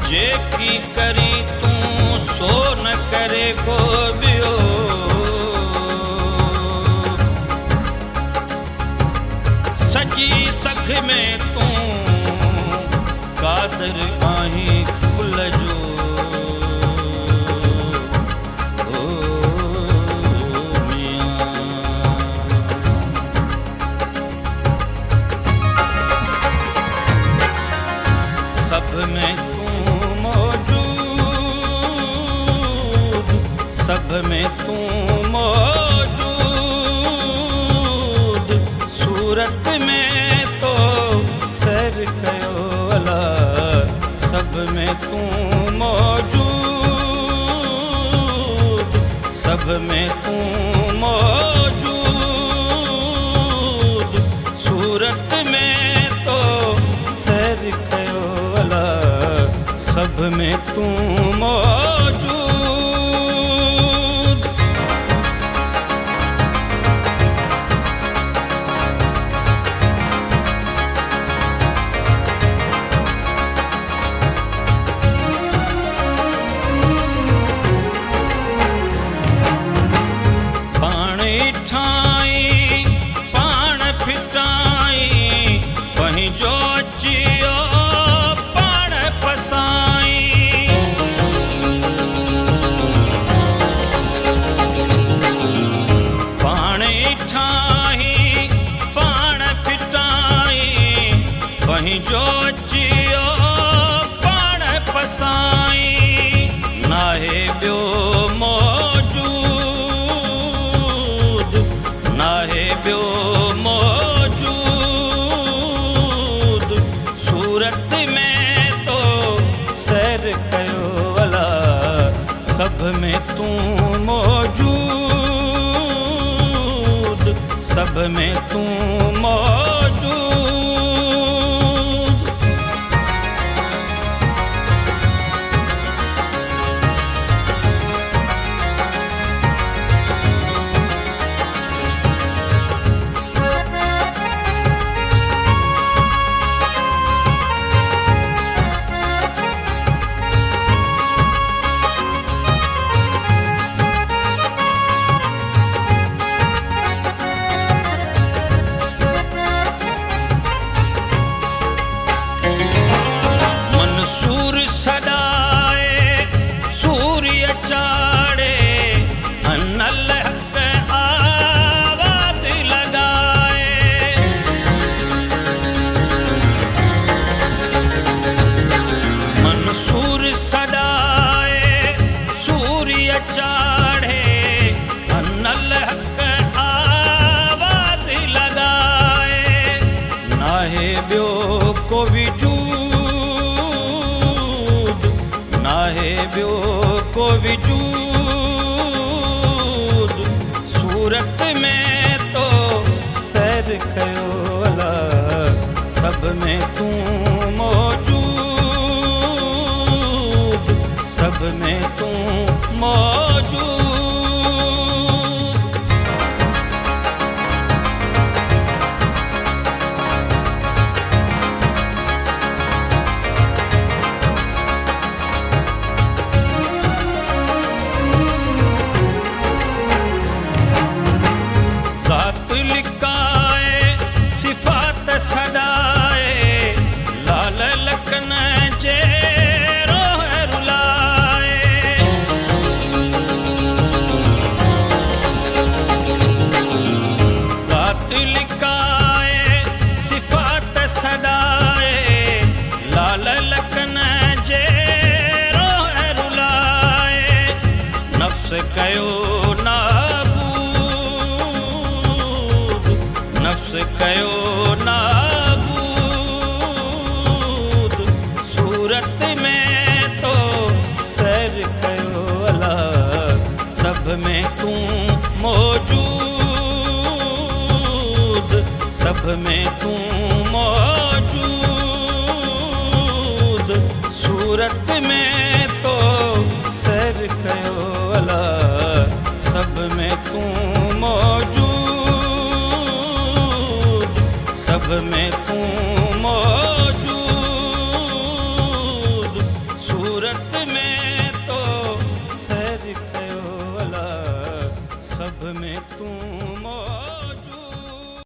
जेकी करी तू सो न करे को बियो। सजी सख में तू कादर आहीं कुल जो। सब में तू मौजूद, सब में तू मौजूद, सूरत में तो सैर कयो अला। सब में तू मौजूद, सब में तू मौजूद, सूरत में तो सैर कयो। सब में तू मौजूद। पाण ठाई पाण फिटाई पंहिंजो अचियो पंहिंजो अचियो पाण पसाई। नाहे ॿियो मौजूद, नाहे ॿियो मौजूद, सूरत में तो सैर कयो अला। सब में तू मौजूद, सब में तू मौजूद। ॿियो को विजूद, नाहे ॿियो को विजूद, सूरत में तो सैर कयो अला। सब में तू मौजूद, सब में तू मौजूद। ज़ात लिकाए सिफ़ात सदाए लाल लखन जे रोह रुलाए। ज़ात लिकाए सिफ़ात सदाए लाल लखन जे रोह रुलाए। नफ्स कयो नफ्स कयो नाबूद, सूरत में तो सैर कयो अला। सब में तू मौजूद, सब में तू मौजूद, सूरत में तो सैर कयो अला। सब में तू मौजूद, सब में तू मौजूद। में तू